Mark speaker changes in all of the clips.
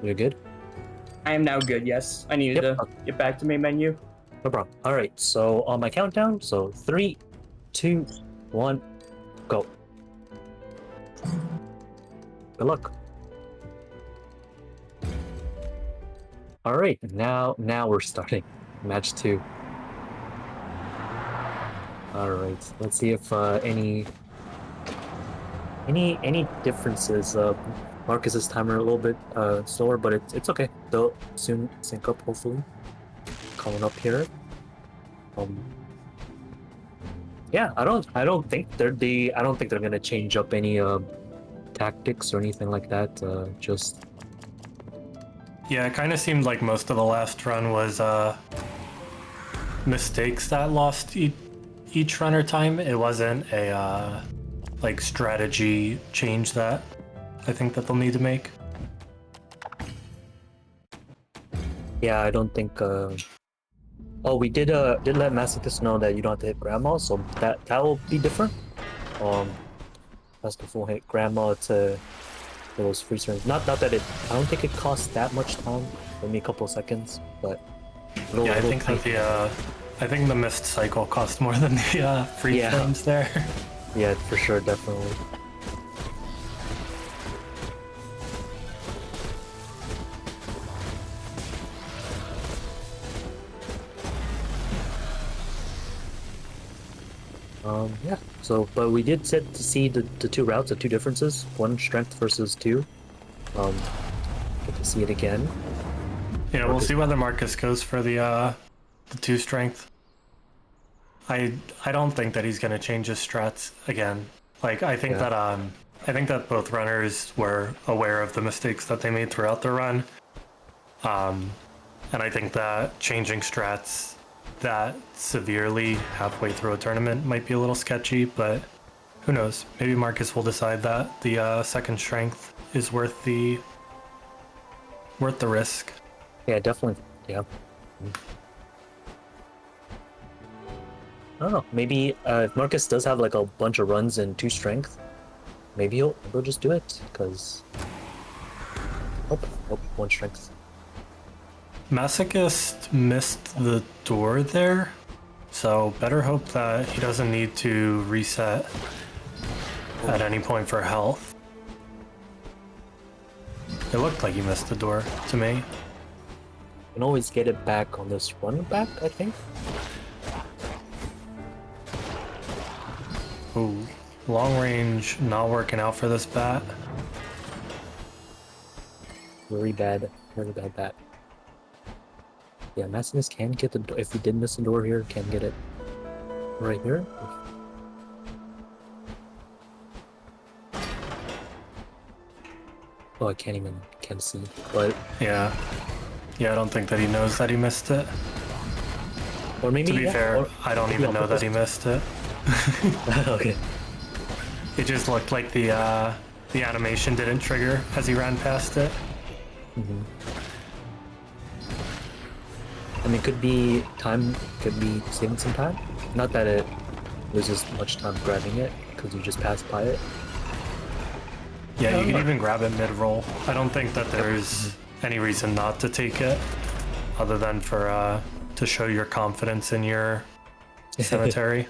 Speaker 1: You're good?
Speaker 2: I am now good, yes. I needed to get back to main menu.
Speaker 1: No problem. Alright, so on my countdown, so 3, 2, 1, go. Good luck. Alright, now we're starting. Match 2. Alright, let's see if any differences. Marcus's timer a little bit slower, but it's okay. They'll soon sync up, hopefully. Coming up here. Yeah, I don't think they're gonna change up any tactics or anything like that. Just
Speaker 3: yeah, it kind of seemed like most of the last run was mistakes that lost each runner time. It wasn't a like strategy change that I think that they'll need to make.
Speaker 1: yeah, I don't think. Oh, we did let Masochist know that you don't have to hit grandma, so that will be different. Masochist won't hit grandma to those free turns. Not that I don't think it costs that much time. Maybe a couple of seconds, but
Speaker 3: yeah, I think that I think the missed cycle cost more than the free frames there.
Speaker 1: Yeah, for sure, definitely. Yeah, so, but we did set to see the two routes, the two differences, one strength versus 2. Get to see it again.
Speaker 3: Yeah, we'll see whether Marcus goes for the 2 strength. I don't think that he's gonna change his strats again. Like, I think that both runners were aware of the mistakes that they made throughout the run. And I think that changing strats that severely halfway through a tournament might be a little sketchy, but who knows? Maybe Marcus will decide that the second strength is worth the risk.
Speaker 1: Yeah, definitely. Yeah. I don't know. Maybe if Marcus does have like a bunch of runs in 2 strength, maybe he'll just do it because. Oh, 1 strength.
Speaker 3: Masochist missed the door there, so better hope that he doesn't need to reset at any point for health. It looked like he missed the door to me.
Speaker 1: You can always get it back on this run back, I think.
Speaker 3: Ooh, long range not working out for this bat.
Speaker 1: Very bad bat. Yeah, Maximus can get the door. If he did miss the door here, can get it right here. Oh, I can't see. But
Speaker 3: yeah, I don't think that he knows that he missed it.
Speaker 1: Or maybe
Speaker 3: to be fair, I don't even know that he missed it.
Speaker 1: Okay.
Speaker 3: It just looked like the animation didn't trigger as he ran past it.
Speaker 1: I mean, could be saving some time. Not that it loses much time grabbing it, because you just pass by it.
Speaker 3: Yeah, you can even grab it mid-roll. I don't think that there's any reason not to take it, other than for to show your confidence in your cemetery.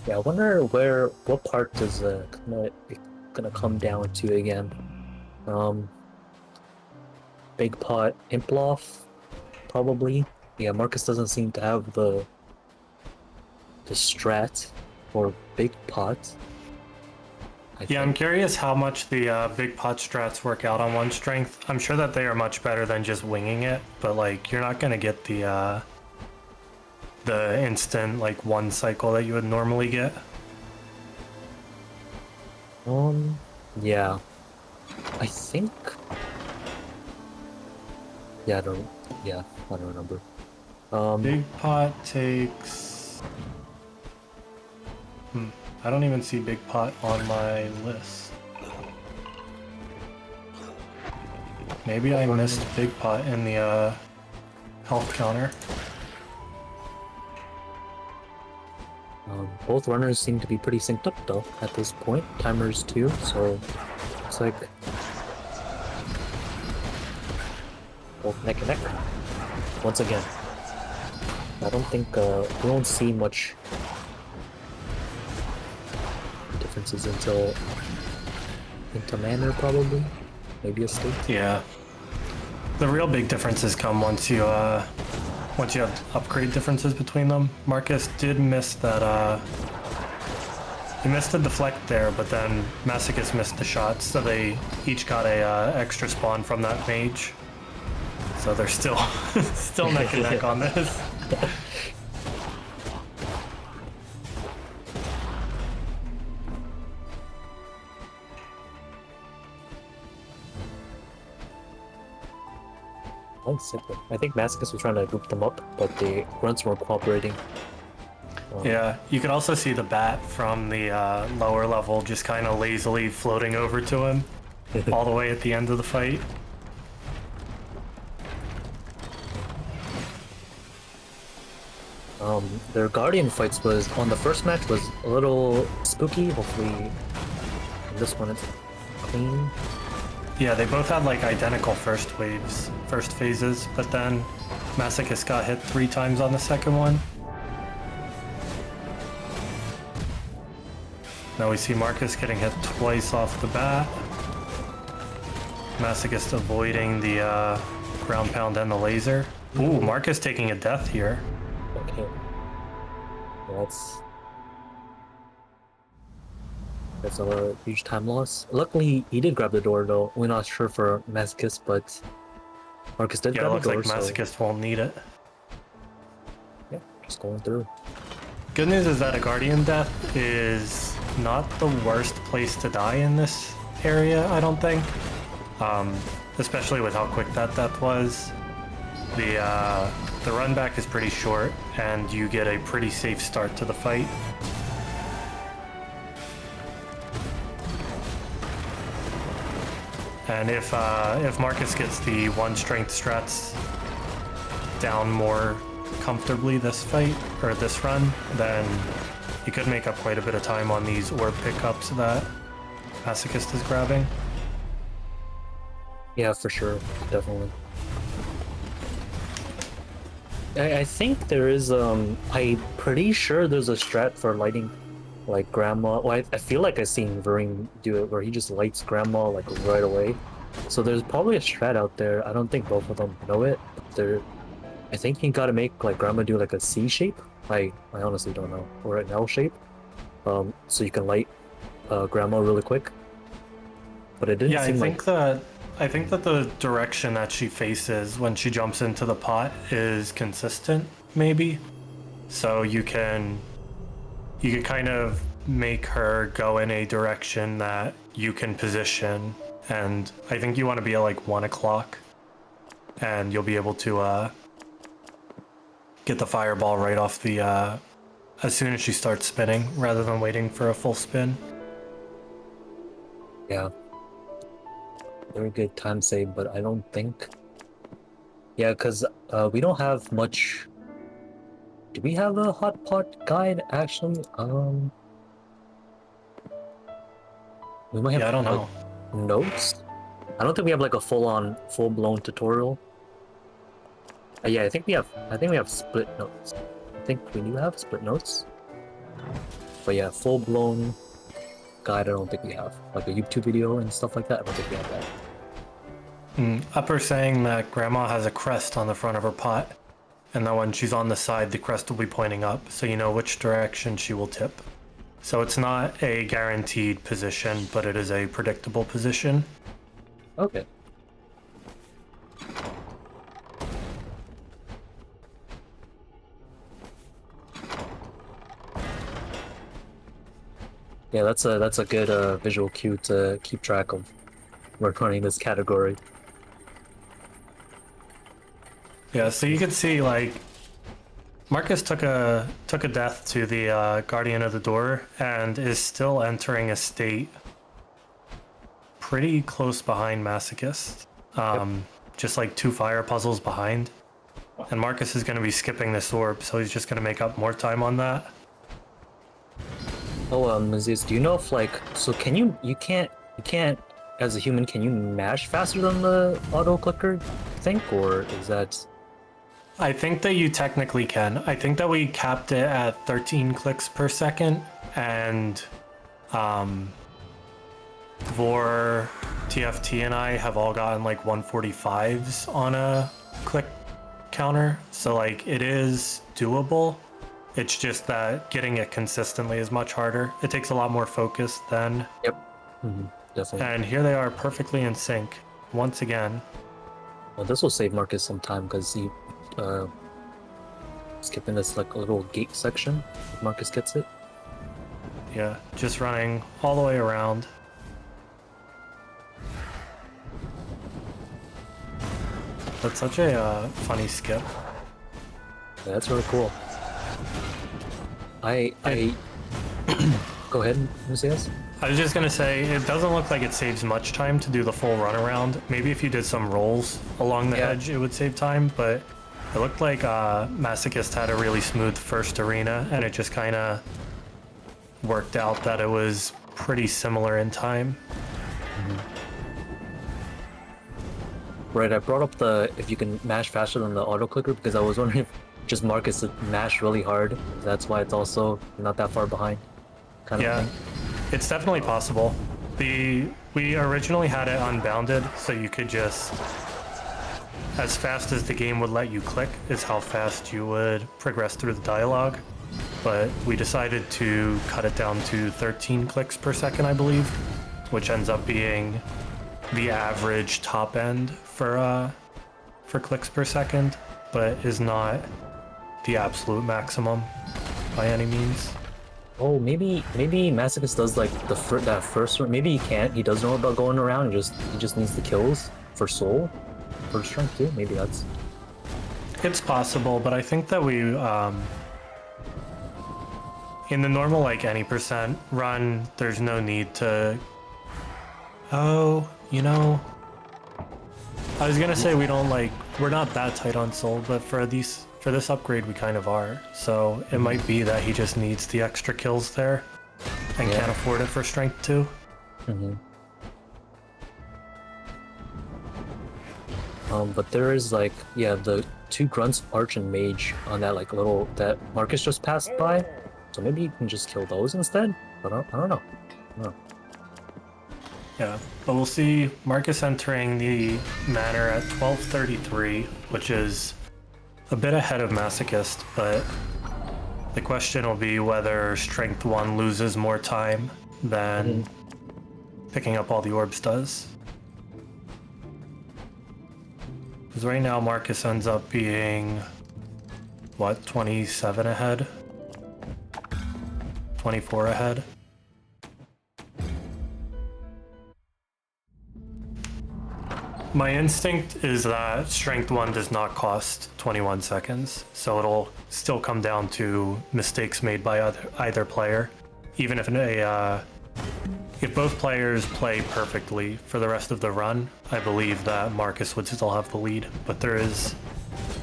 Speaker 1: Yeah, I wonder what part is gonna come down to again. Big pot Imploff, probably. Yeah, Marcus doesn't seem to have the strat for big pot.
Speaker 3: Yeah, I'm curious how much the big pot strats work out on 1 strength. I'm sure that they are much better than just winging it, but like you're not gonna get the instant like 1 cycle that you would normally get.
Speaker 1: Yeah, I think. Yeah, I don't remember.
Speaker 3: Big pot takes. I don't even see big pot on my list. Maybe I missed big pot in the health counter.
Speaker 1: Both runners seem to be pretty synced up though at this point. Timers too, so looks like both neck and neck once again. I don't think we won't see much differences until into manner probably, maybe a state.
Speaker 3: Yeah. The real big differences come once you have upgrade differences between them. Marcus did miss that he missed the deflect there, but then Masochist missed the shots, so they each got a extra spawn from that mage. So they're still still neck and neck on this.
Speaker 1: I think Masochist was trying to group them up, but the grunts weren't cooperating.
Speaker 3: Yeah, you can also see the bat from the lower level just kind of lazily floating over to him all the way at the end of the fight.
Speaker 1: Their Guardian fights was on the first match was a little spooky. Hopefully this one is clean.
Speaker 3: Yeah, they both had like identical first phases, but then Masochist got hit 3 times on the second one. Now we see Marcus getting hit twice off the bat. Masochist avoiding the ground pound and the laser. Ooh, Marcus taking a death here.
Speaker 1: Okay. Yeah, that's a huge time loss. Luckily, he did grab the door though. We're not sure for Masochist, but Marcus did grab the door.
Speaker 3: Yeah, looks like Masochist won't need it.
Speaker 1: Yeah, just going through.
Speaker 3: Good news is that a Guardian death is not the worst place to die in this area, I don't think. Especially with how quick that death was. The run back is pretty short, and you get a pretty safe start to the fight. And if Marcus gets the 1 strength strats down more comfortably this fight, or this run, then he could make up quite a bit of time on these orb pickups that Masochist is grabbing.
Speaker 1: Yeah, for sure, definitely. I think there is I'm pretty sure there's a strat for lighting like grandma. Well, I feel like I've seen Varing do it where he just lights grandma like right away. So there's probably a strat out there. I don't think both of them know it, but I think you gotta make like grandma do like a C shape. I honestly don't know, or an L shape. So you can light grandma really quick. But it didn't seem
Speaker 3: I think that the direction that she faces when she jumps into the pot is consistent, maybe. So you can kind of make her go in a direction that you can position, and I think you want to be at like 1 o'clock, and you'll be able to get the fireball right off the as soon as she starts spinning, rather than waiting for a full spin.
Speaker 1: Yeah. Very good time save, but I don't think... Yeah, because we don't have much... Do we have a Hotpot guide, actually? We might have,
Speaker 3: I don't know.
Speaker 1: Notes? I don't think we have like a full-blown tutorial. Yeah, I think we have split notes. I think we do have split notes. But yeah, full-blown guide, I don't think we have. Like a YouTube video and stuff like that, I don't think we have that.
Speaker 3: Upper saying that grandma has a crest on the front of her pot, and that when she's on the side, the crest will be pointing up, so you know which direction she will tip. So it's not a guaranteed position, but it is a predictable position.
Speaker 1: Okay. Yeah, that's a good visual cue to keep track of. We're running this category.
Speaker 3: Yeah, so you can see like Marcus took a death to the Guardian of the Door and is still entering a state pretty close behind Masochist. Just like 2 fire puzzles behind. And Marcus is going to be skipping this orb, so he's just going to make up more time on that.
Speaker 1: Oh, Aziz, do you know if like, so can you can't, as a human, can you mash faster than the auto clicker think, or is that?
Speaker 3: I think that you technically can. I think that we capped it at 13 clicks per second, and Vor, TFT, and I have all gotten like 145s on a click counter, so like it is doable. It's just that getting it consistently is much harder. It takes a lot more focus then.
Speaker 1: Yep. Definitely.
Speaker 3: And here they are perfectly in sync once again.
Speaker 1: Well, this will save Marcus some time because he skipping this like a little gate section. If Marcus gets it.
Speaker 3: Yeah, just running all the way around. That's such a funny skip.
Speaker 1: Yeah, that's really cool. I go ahead, Museus.
Speaker 3: I was just gonna say, it doesn't look like it saves much time to do the full run around. Maybe if you did some rolls along the edge, it would save time, but it looked like Masochist had a really smooth first arena, and it just kind of worked out that it was pretty similar in time.
Speaker 1: Right, I brought up the if you can mash faster than the auto clicker because I was wondering if just Marcus would mash really hard. That's why it's also not that far behind. Kind of thing.
Speaker 3: It's definitely possible. We originally had it unbounded, so you could just, as fast as the game would let you click is how fast you would progress through the dialogue. But we decided to cut it down to 13 clicks per second, I believe, which ends up being the average top end for clicks per second, but is not the absolute maximum by any means.
Speaker 1: Oh, maybe Masochist does like that first one. Maybe he can't. He doesn't know about going around. He just needs the kills for soul, for strength too. Maybe that's.
Speaker 3: It's possible, but I think that we in the normal like any percent run, there's no need to. Oh, you know, I was gonna say we're not that tight on soul, but for this upgrade we kind of are. So it might be that he just needs the extra kills there and can't afford it for strength too.
Speaker 1: But there is like the two grunts, arch and mage on that like little that Marcus just passed by. So maybe you can just kill those instead. But I don't know.
Speaker 3: Yeah, but we'll see Marcus entering the manor at 12:33, which is a bit ahead of Masochist, but the question will be whether Strength 1 loses more time than picking up all the orbs does. Because right now Marcus ends up being, what, 27 ahead? 24 ahead? My instinct is that Strength 1 does not cost 21 seconds, so it'll still come down to mistakes made by either player. Even if both players play perfectly for the rest of the run, I believe that Marcus would still have the lead, but there is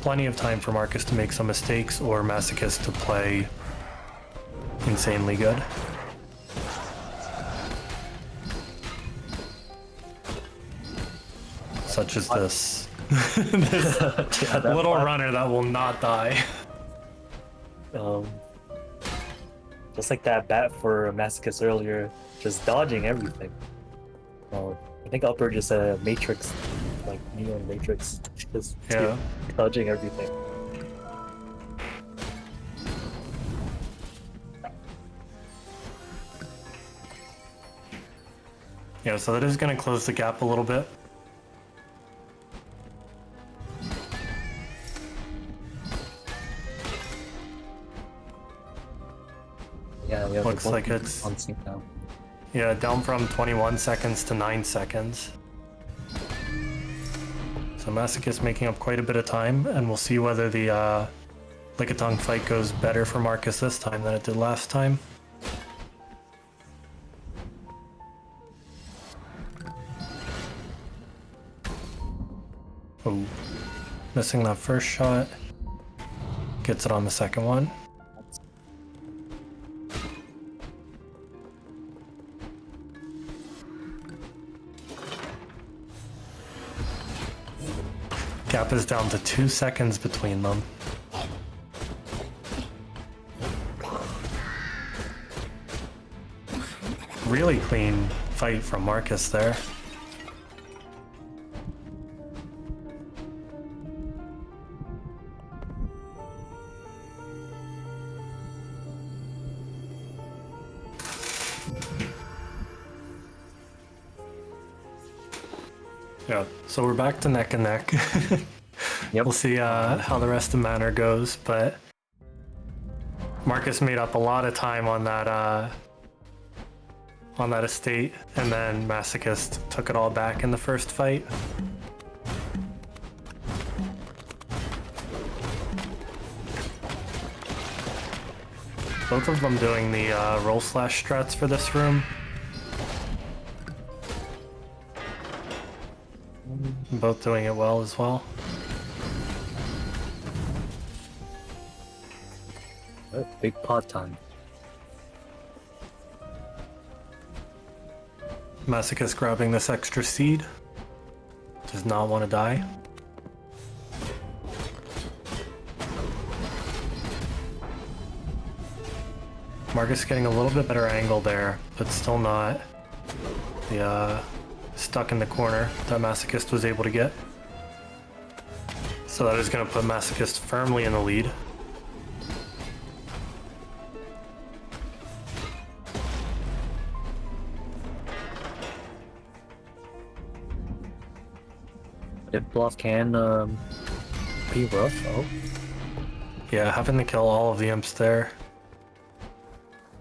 Speaker 3: plenty of time for Marcus to make some mistakes or Masochist to play insanely good. Such as this. This little runner that will not die.
Speaker 1: Just like that bat for Masochist earlier, just dodging everything. I think Upper just a Matrix, like Neon Matrix, just dodging everything.
Speaker 3: Yeah, so that is going to close the gap a little bit.
Speaker 1: Yeah, we have
Speaker 3: looks like it's
Speaker 1: on sync now.
Speaker 3: Yeah, down from 21 seconds to 9 seconds. So Masochist making up quite a bit of time, and we'll see whether the Lickitung fight goes better for Marcus this time than it did last time. Oh, missing that first shot. Gets it on the second one. Gap is down to 2 seconds between them. Really clean fight from Mrkssr there. Yeah, so we're back to neck and neck.
Speaker 1: Yep.
Speaker 3: We'll see how the rest of Manor goes, but Mrkssr made up a lot of time on that estate, and then Masochist took it all back in the first fight. Both of them doing the roll slash strats for this room. Both doing it well as well.
Speaker 1: Big pot time.
Speaker 3: Masochist grabbing this extra seed. Does not want to die. Mrkssr getting a little bit better angle there, but still not the stuck in the corner that Masochist was able to get. So that is going to put Masochist firmly in the lead.
Speaker 1: If bluff can be rough. Oh,
Speaker 3: Yeah, having to kill all of the imps there.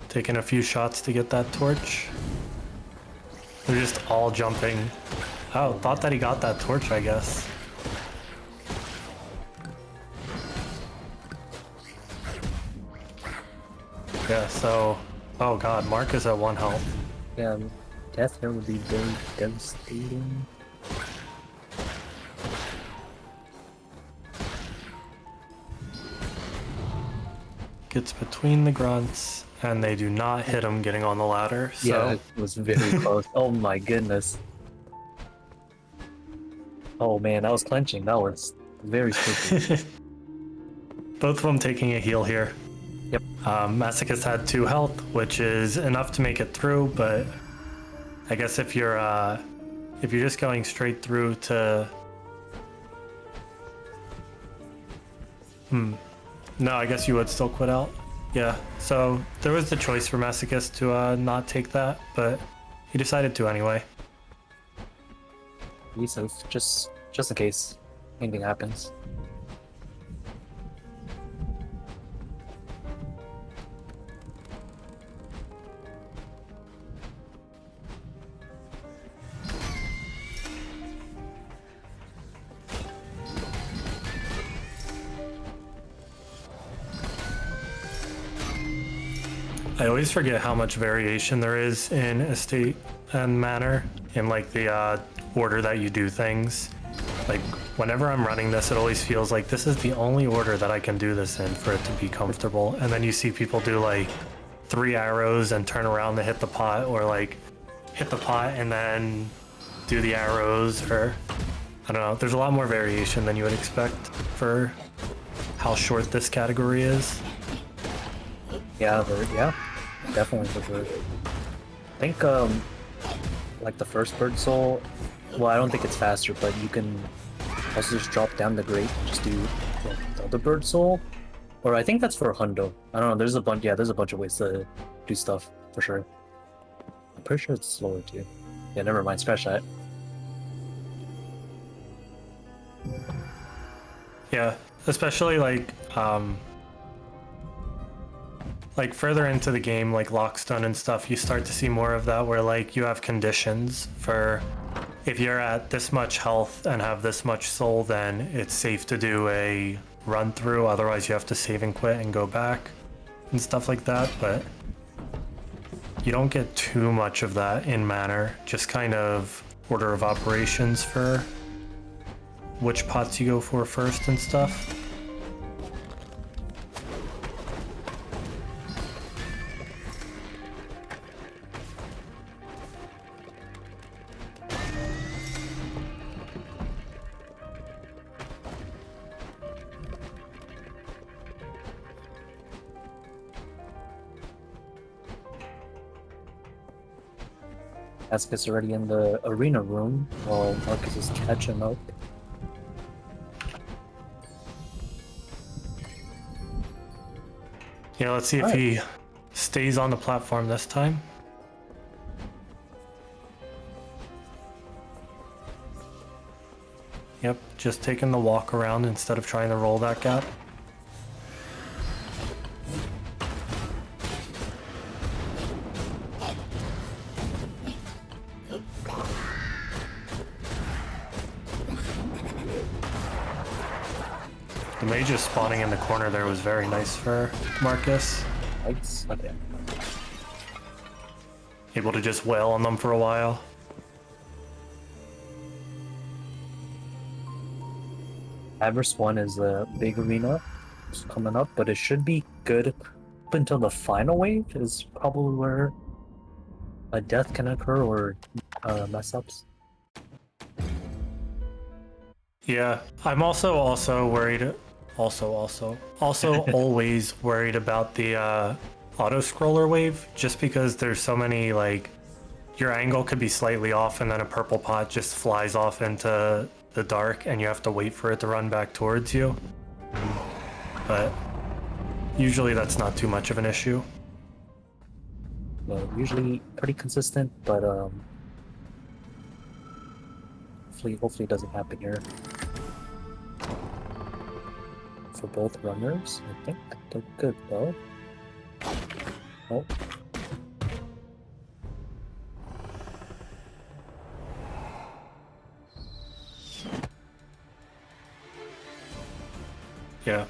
Speaker 3: Taking a few shots to get that torch. They're just all jumping. Oh, thought that he got that torch, I guess. Yeah, so... Oh god, Mark is at 1 health.
Speaker 1: yeah, death here would be very devastating.
Speaker 3: Gets between the grunts, and they do not hit him getting on the ladder, so...
Speaker 1: Yeah, it was very close. Oh my goodness. Oh man, that was clenching. That was very spooky.
Speaker 3: Both of them taking a heal here.
Speaker 1: Yep.
Speaker 3: Masochist had 2 health, which is enough to make it through, but I guess if you're just going straight through to... No, I guess you would still quit out. Yeah, so there was the choice for Masochist to not take that, but he decided to anyway.
Speaker 1: Be safe, just in case anything happens.
Speaker 3: I always forget how much variation there is in estate and manor in like the order that you do things. Like whenever I'm running this, it always feels like this is the only order that I can do this in for it to be comfortable. And then you see people do like 3 arrows and turn around to hit the pot, or like hit the pot and then do the arrows, or I don't know. There's a lot more variation than you would expect for how short this category is.
Speaker 1: Yeah, definitely for sure. I think like the first bird soul, well, I don't think it's faster, but you can also just drop down the grate, just do like, the other bird soul, or I think that's for hundo. I don't know. There's a bunch. Yeah, there's a bunch of ways to do stuff for sure. I'm pretty sure it's slower too. Yeah, never mind. Scratch that.
Speaker 3: Yeah, especially like further into the game, like Lockstone and stuff, you start to see more of that where like you have conditions for if you're at this much health and have this much soul, then it's safe to do a run through, otherwise you have to save and quit and go back and stuff like that. But you don't get too much of that in Manor, just kind of order of operations for which pots you go for first and stuff.
Speaker 1: Masochist already in the arena room while Marcus is catching up.
Speaker 3: Yeah, let's see if he stays on the platform this time. Yep, just taking the walk around instead of trying to roll that gap. The mage just spawning in the corner there was very nice for Marcus.
Speaker 1: Lights? Okay.
Speaker 3: Able to just wail on them for a while.
Speaker 1: Avarice 1 is a big arena. It's coming up, but it should be good up until the final wave is probably where a death can occur or mess ups.
Speaker 3: Yeah, I'm also worried. Also always worried about the auto scroller wave, just because there's so many, like, your angle could be slightly off and then a purple pot just flies off into the dark and you have to wait for it to run back towards you. But usually that's not too much of an issue.
Speaker 1: Yeah, usually pretty consistent, but hopefully it doesn't happen here. For both runners, I think they're good though. Oh.
Speaker 3: Yeah.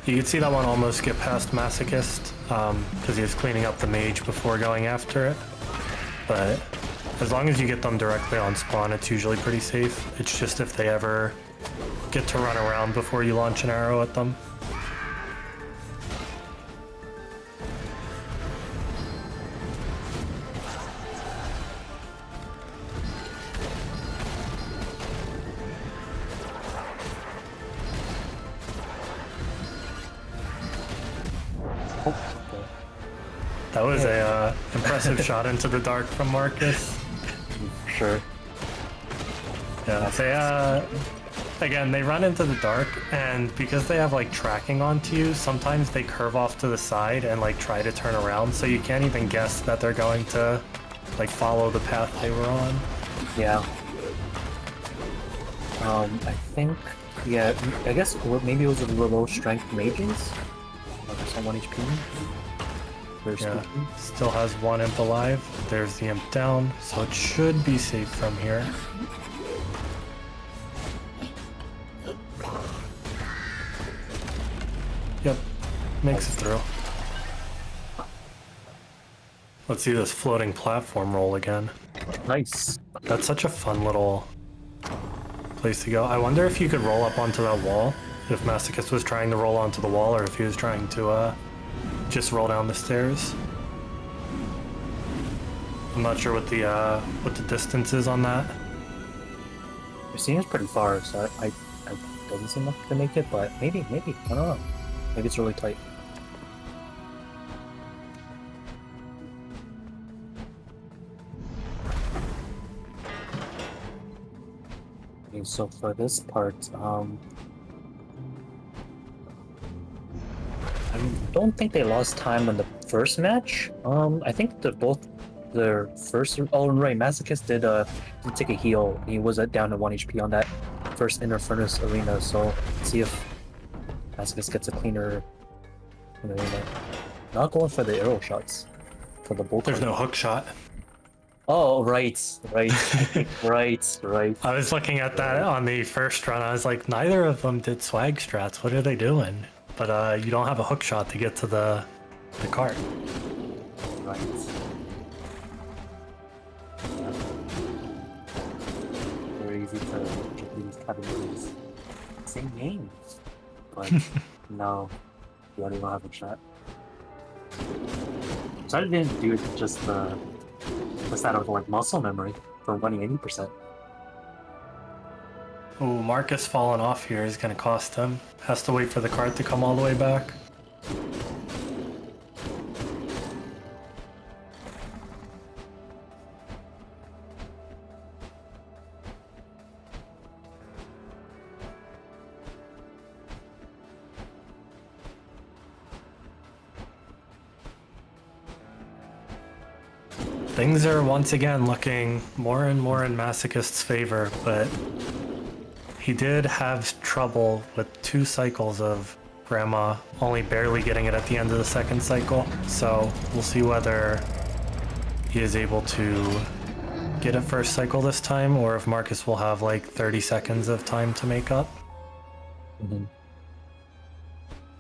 Speaker 3: You could see that one almost get past Masochist, because he was cleaning up the mage before going after it. But as long as you get them directly on spawn, it's usually pretty safe. It's just if they ever get to run around before you launch an arrow at them. That was a impressive shot into the dark from Marcus.
Speaker 1: Sure.
Speaker 3: Yeah, again, they run into the dark, and because they have, like, tracking onto you, sometimes they curve off to the side and, like, try to turn around, so you can't even guess that they're going to, like, follow the path they were on.
Speaker 1: Yeah. I think, yeah, I guess maybe it was the low strength mages. There's on 1 HP.
Speaker 3: Yeah, still has one imp alive. There's the imp down, so it should be safe from here. Yep, makes it through. Let's see this floating platform roll again.
Speaker 1: Nice.
Speaker 3: That's such a fun little place to go. I wonder if you could roll up onto that wall, if Masochist was trying to roll onto the wall, or if he was trying to just roll down the stairs. I'm not sure what the distance is on that.
Speaker 1: It seems pretty far, so I doesn't seem like to make it, but maybe, I don't know. Maybe it's really tight. Okay, so for this part, I don't think they lost time on the first match. I think their first. Oh right, Masochist did take a heal. He was down to 1 HP on that first Inner Furnace arena. So let's see if Masochist gets a cleaner arena. Not going for the arrow shots. For the bolt.
Speaker 3: There's no hook shot.
Speaker 1: Oh right. right.
Speaker 3: I was looking at that on the first run. I was like, neither of them did swag strats. What are they doing? But you don't have a hook shot to get to the cart.
Speaker 1: Right. Very easy to get these categories. Same name. But no, you already don't have a shot. So I didn't do just what's that, like muscle memory for running 80%.
Speaker 3: Oh, Marcus falling off here is going to cost him. Has to wait for the cart to come all the way back. Things are once again looking more and more in Masochist's favor, but he did have trouble with 2 cycles of Grandma, only barely getting it at the end of the 2nd cycle. So we'll see whether he is able to get it first cycle this time, or if Marcus will have like 30 seconds of time to make up.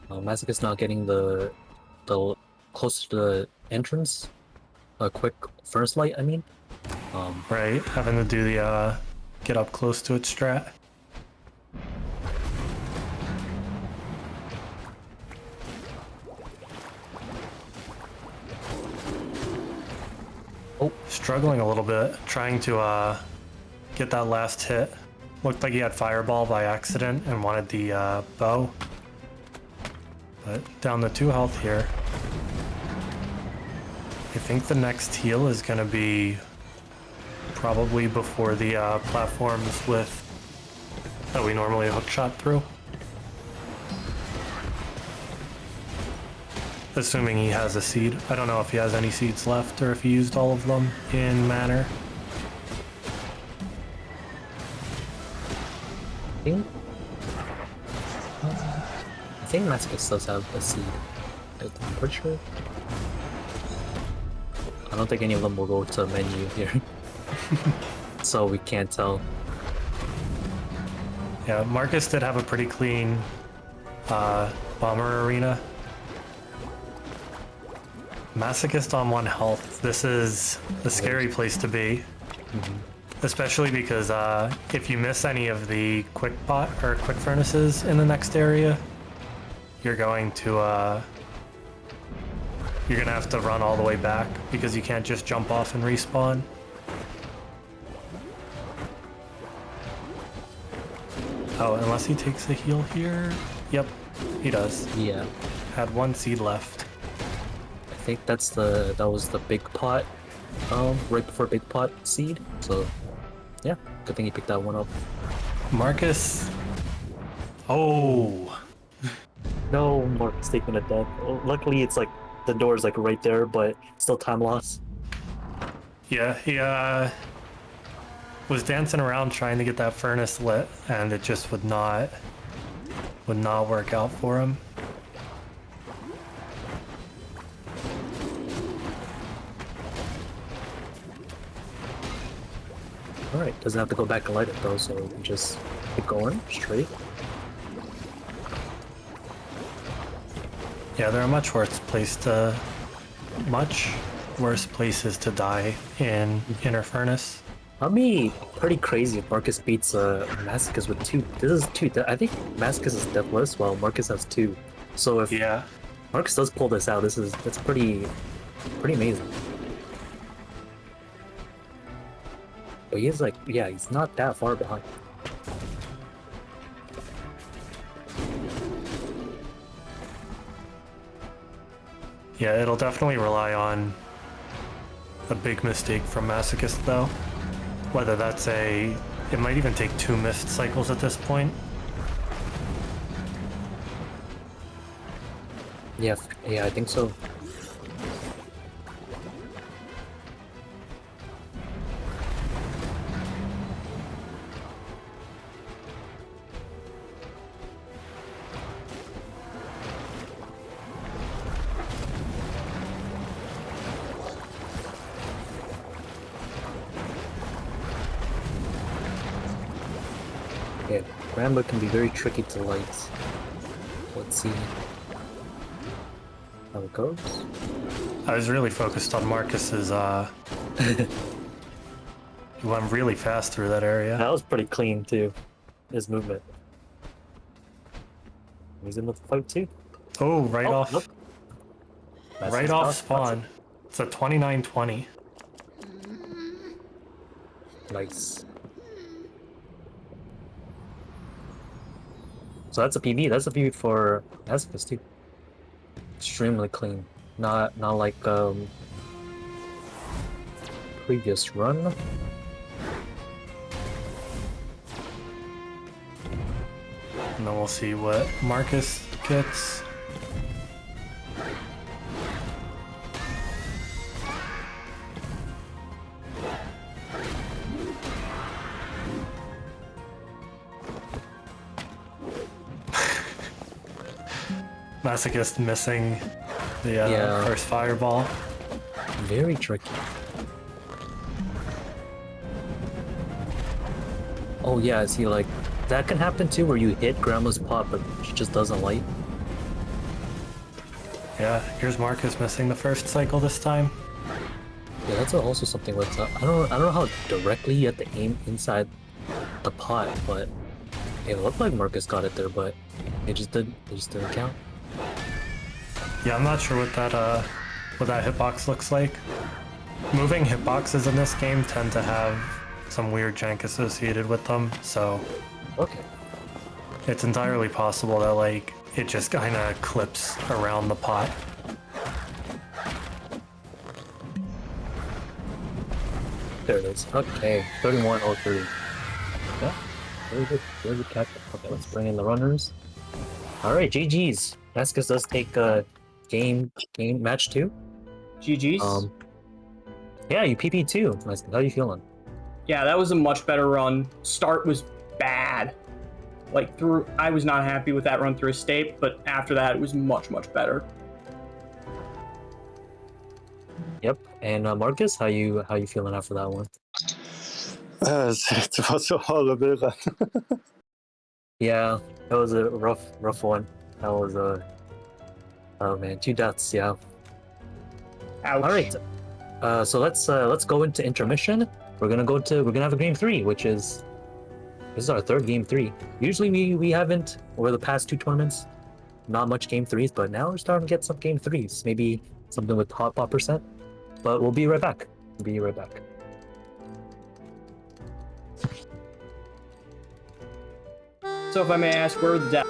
Speaker 1: Masochist not getting the close to the entrance. A quick first light, I mean.
Speaker 3: Right, having to do the get up close to it strat. Oh, struggling a little bit, trying to get that last hit. Looked like he had Fireball by accident and wanted the bow. But down to 2 health here. I think the next heal is going to be probably before the platforms with that we normally hook shot through. Assuming he has a seed. I don't know if he has any seeds left or if he used all of them in Manor.
Speaker 1: I think Masochist does have a seed. I'm pretty sure. I don't think any of them will go to menu here. So we can't tell.
Speaker 3: Yeah, Marcus did have a pretty clean bomber arena. Masochist on 1 health. This is a scary place to be. Especially because if you miss any of the quick furnaces in the next area, you're going to you're gonna have to run all the way back because you can't just jump off and respawn. Oh, unless he takes a heal here. Yep, he does.
Speaker 1: Yeah.
Speaker 3: Had 1 seed left.
Speaker 1: I think that was the big pot, right before big pot seed. So, yeah, good thing he picked that one up.
Speaker 3: Marcus. Oh.
Speaker 1: No, Marcus taking a death. Oh, luckily, it's like the door's like right there, but still time loss.
Speaker 3: Yeah, he was dancing around trying to get that furnace lit, and it just would not work out for him.
Speaker 1: Alright, doesn't have to go back and light it though, so we can just keep going straight.
Speaker 3: Yeah, there are much worse places to die in Inner Furnace.
Speaker 1: That'd be pretty crazy if Marcus beats Masochist with 2. This is 2. I think Masochist is deathless while Marcus has 2. So if Marcus does pull this out, that's pretty amazing. But he's like, yeah, he's not that far behind.
Speaker 3: Yeah, it'll definitely rely on a big mistake from Masochist though. Whether that's it might even take 2 missed cycles at this point.
Speaker 1: Yeah, I think so. Yeah, Rambo can be very tricky to light. Let's see how it goes.
Speaker 3: I was really focused on Marcus's he went really fast through that area.
Speaker 1: That was pretty clean too, his movement. He's in the fight too.
Speaker 3: Oh, right off.
Speaker 1: Nope.
Speaker 3: Right off spawn. It's a 29-20.
Speaker 1: Nice. So that's a PB. That's a PB for Masochist too. Extremely clean. Not like previous run.
Speaker 3: And then we'll see what Marcus gets. Masochist missing the
Speaker 1: Yeah.
Speaker 3: first fireball.
Speaker 1: Very tricky. Oh yeah, see, like that can happen too, where you hit Grandma's pot, but she just doesn't light.
Speaker 3: Yeah, here's Marcus missing the first cycle this time.
Speaker 1: Yeah, that's also something with I don't know how directly you have to aim inside the pot, but it looked like Marcus got it there, but it just didn't count.
Speaker 3: Yeah, I'm not sure what that hitbox looks like. Moving hitboxes in this game tend to have some weird jank associated with them, so
Speaker 1: Okay.
Speaker 3: it's entirely possible that like it just kind of clips around the pot.
Speaker 1: There it is. Okay, 3103. Yeah, very good catch. Okay, let's bring in the runners. All right, GG's. Mascus does take game match 2.
Speaker 2: GG's.
Speaker 1: Yeah, you PP 2. Mascus, how you feeling?
Speaker 2: Yeah, that was a much better run. Start was bad. Like I was not happy with that run through escape, but after that it was much better.
Speaker 1: Yep. And Marcus, how you feeling after that one?
Speaker 4: It was a horrible run.
Speaker 1: Yeah, that was a rough one. That was oh man, 2 deaths. Yeah.
Speaker 2: Ouch.
Speaker 1: All right. So let's go into intermission. We're gonna have a game 3, which is this is our 3rd game 3. Usually we haven't over the past 2 tournaments, not much game 3s, but now we're starting to get some game 3s. Maybe something with Hotpot percent. But we'll be right back. Be right back.
Speaker 2: So if I may ask, where are the deaths?